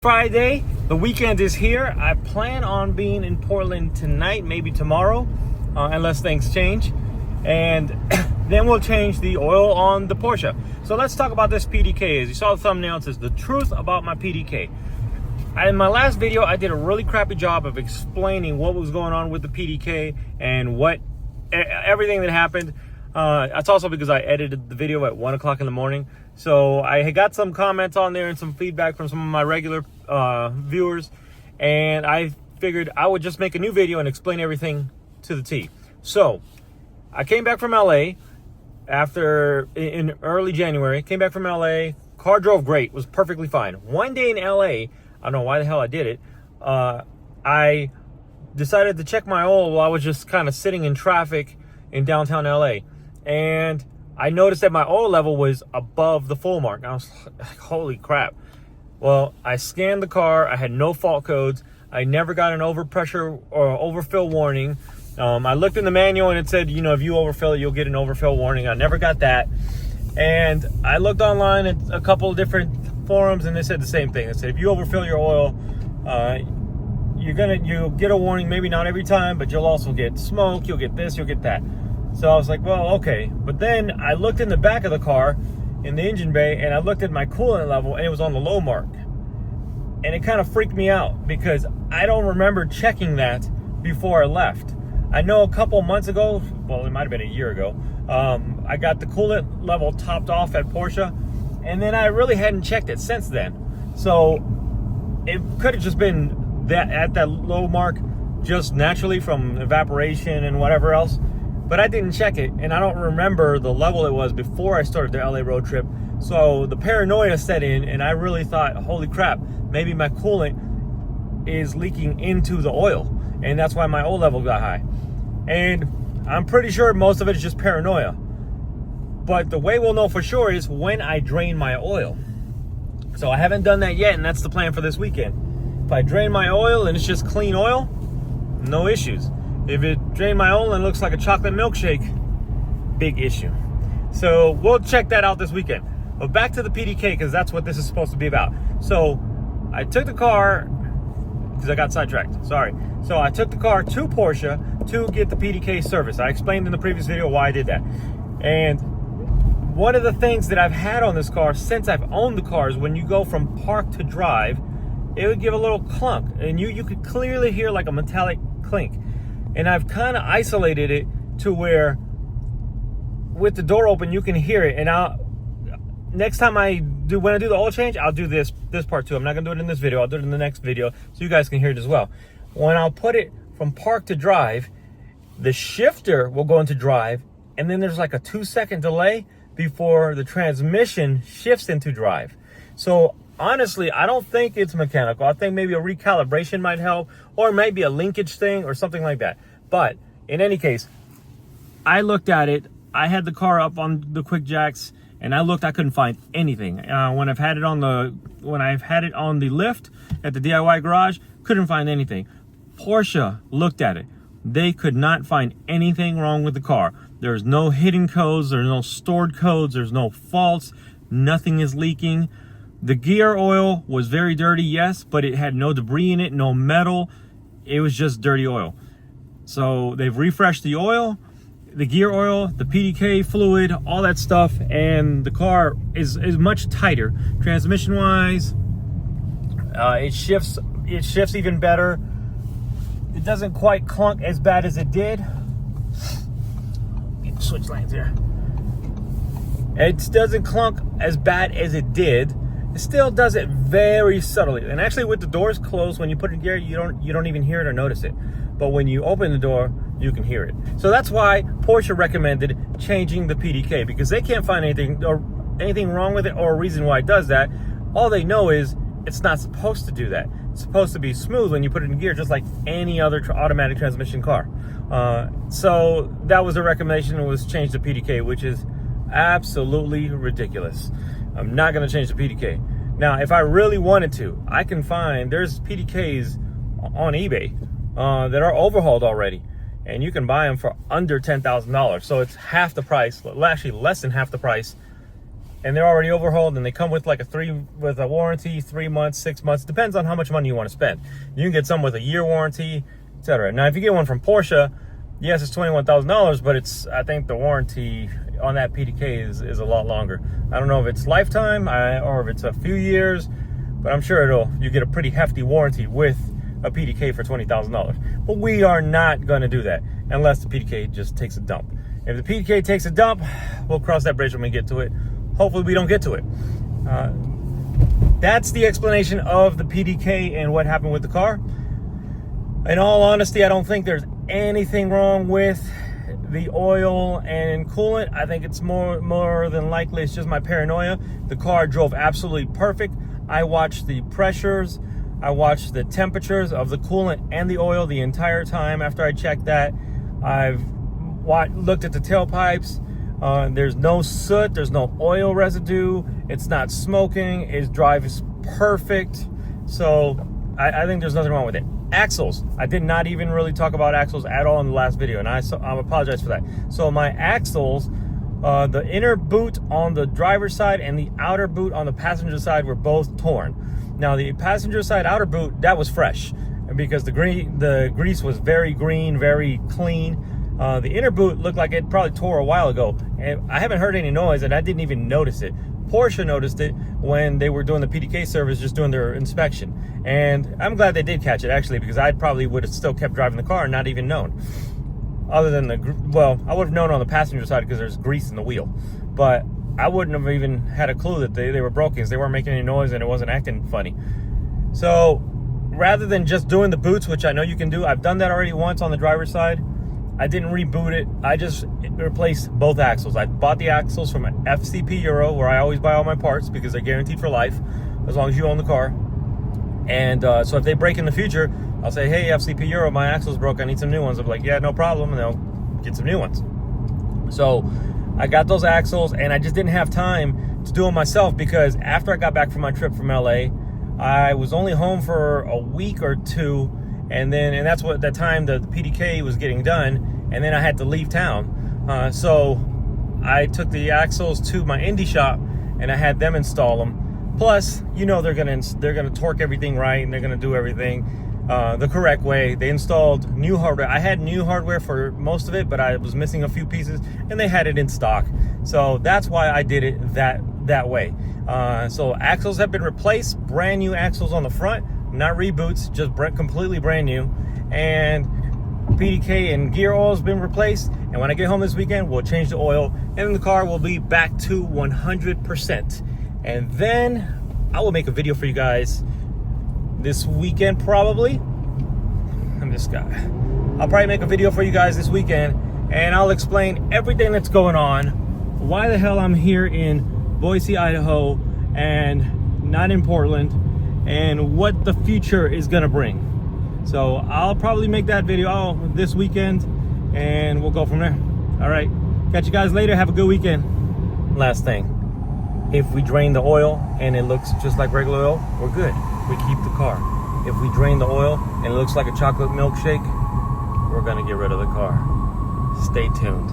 Friday, the weekend is here. I plan on being in Portland tonight, maybe tomorrow, unless things change. And then we'll change the oil on the Porsche. So let's talk about this PDK. As you saw the thumbnail, it says the truth about my PDK. In my last video, I did a really crappy job of explaining what was going on with the PDK and everything that happened. That's also because I edited the video at 1 o'clock in the morning. So I had got some comments on there and some feedback from some of my regular viewers. And I figured I would just make a new video and explain everything to the T. So I came back from LA in early January. Came back from LA. Car drove great. Was perfectly fine. One day in LA, I don't know why the hell I did it. I decided to check my oil while I was just kind of sitting in traffic in downtown LA. And I noticed that my oil level was above the full mark. I was like, holy crap. Well, I scanned the car. I had no fault codes. I never got an overpressure or overfill warning. I looked in the manual and it said, if you overfill it, you'll get an overfill warning. I never got that. And I looked online at a couple of different forums and they said the same thing. They said, if you overfill your oil, you'll get a warning, maybe not every time, but you'll also get smoke, you'll get this, you'll get that. So I was like, well, okay. But then I looked in the back of the car, in the engine bay, and I looked at my coolant level, and it was on the low mark. And it kind of freaked me out because I don't remember checking that before I left. I know a couple months ago, well, it might have been a year ago, I got the coolant level topped off at Porsche, and then I really hadn't checked it since then. So it could have just been that at that low mark, just naturally from evaporation and whatever else. But I didn't check it, and I don't remember the level it was before I started the LA road trip. So the paranoia set in, and I really thought, holy crap, maybe my coolant is leaking into the oil, and that's why my oil level got high. And I'm pretty sure most of it is just paranoia. But the way we'll know for sure is when I drain my oil. So I haven't done that yet, and that's the plan for this weekend. If I drain my oil and it's just clean oil, no issues. If it drained my oil and looks like a chocolate milkshake, big issue. So we'll check that out this weekend. But back to the PDK, because that's what this is supposed to be about. So I took the car, because I got sidetracked, sorry. So I took the car to Porsche to get the PDK service. I explained in the previous video why I did that. And one of the things that I've had on this car since I've owned the car is when you go from park to drive, it would give a little clunk. And you could clearly hear like a metallic clink. And I've kind of isolated it to where with the door open, you can hear it. And next time when I do the oil change, I'll do this part too. I'm not gonna do it in this video. I'll do it in the next video so you guys can hear it as well. When I'll put it from park to drive, the shifter will go into drive, and then there's like a 2-second delay before the transmission shifts into drive. So honestly, I don't think it's mechanical. I think maybe a recalibration might help, or maybe a linkage thing or something like that. But in any case, I looked at it. I had the car up on the quick jacks, and I couldn't find anything. When I've had it on the lift at the DIY garage, couldn't find anything. Porsche looked at it. They could not find anything wrong with the car. There's no hidden codes. There's no stored codes. There's no faults. Nothing is leaking. The gear oil was very dirty, yes, but it had no debris in it, no metal. It was just dirty oil. So they've refreshed the oil, the gear oil, the PDK fluid, all that stuff, and the car is much tighter. Transmission-wise, it shifts even better. It doesn't quite clunk as bad as it did. Switch lanes here. It doesn't clunk as bad as it did. It still does it very subtly. And actually with the doors closed, when you put it in gear, you don't even hear it or notice it. But when you open the door, you can hear it. So that's why Porsche recommended changing the PDK, because they can't find anything wrong with it or a reason why it does that. All they know is it's not supposed to do that. It's supposed to be smooth when you put it in gear, just like any other automatic transmission car. So that was a recommendation, was change the PDK, which is absolutely ridiculous. I'm not going to change the PDK. Now, if I really wanted to, I can find, there's PDKs on eBay that are overhauled already, and you can buy them for under $10,000. So it's half the price, actually less than half the price, and they're already overhauled, and they come with like with a warranty, 3 months, 6 months, depends on how much money you want to spend. You can get some with a year warranty, etc. Now, if you get one from Porsche, yes, it's $21,000, but I think the warranty on that PDK is a lot longer. I don't know if it's lifetime or if it's a few years, but I'm sure you get a pretty hefty warranty with a PDK for $20,000. But we are not going to do that unless the PDK just takes a dump. If the PDK takes a dump, we'll cross that bridge when we get to it. Hopefully we don't get to it. That's the explanation of the PDK and what happened with the car. In all honesty, I don't think there's anything wrong with the oil and coolant. I think it's more than likely it's just my paranoia. The car drove absolutely perfect. I watched the pressures, I watched the temperatures of the coolant and the oil the entire time after I checked that. I've looked at the tailpipes. There's no soot, there's no oil residue, it's not smoking, it drives perfect. So I think there's nothing wrong with it. Axles, I did not even really talk about axles at all in the last video, and I apologize for that. So my axles, the inner boot on the driver's side and the outer boot on the passenger side were both torn. Now the passenger side outer boot, that was fresh because the grease was very green, very clean. The inner boot looked like it probably tore a while ago, and I haven't heard any noise, and I didn't even notice it. Porsche noticed it when they were doing the PDK service, just doing their inspection. And I'm glad they did catch it, actually, because I probably would have still kept driving the car and not even known. Other than I would have known on the passenger side because there's grease in the wheel. But I wouldn't have even had a clue that they were broken because they weren't making any noise and it wasn't acting funny. So rather than just doing the boots, which I know you can do, I've done that already once on the driver's side. I didn't reboot it. I just replaced both axles. I bought the axles from FCP Euro, where I always buy all my parts because they're guaranteed for life, as long as you own the car. And so if they break in the future, I'll say, hey, FCP Euro, my axles broke. I need some new ones. They'll be like, yeah, no problem. And they'll get some new ones. So I got those axles, and I just didn't have time to do them myself because after I got back from my trip from LA, I was only home for a week or two. And that's what that time the PDK was getting done, and then I had to leave town. So I took the axles to my Indy shop, and I had them install them. Plus, they're gonna torque everything right, and they're gonna do everything the correct way. They installed new hardware. I had new hardware for most of it, but I was missing a few pieces, and they had it in stock. So that's why I did it that way. So axles have been replaced, brand new axles on the front. Not reboots, just completely brand new. And PDK and gear oil has been replaced. And when I get home this weekend, we'll change the oil, and the car will be back to 100%. And then I will make a video for you guys this weekend, probably. I'll probably make a video for you guys this weekend, and I'll explain everything that's going on, why the hell I'm here in Boise, Idaho, and not in Portland, and what the future is gonna bring. So I'll probably make that video this weekend, and we'll go from there. All right, catch you guys later. Have a good weekend. Last thing, if we drain the oil and it looks just like regular oil, we're good. We keep the car. If we drain the oil and it looks like a chocolate milkshake, we're gonna get rid of the car. Stay tuned.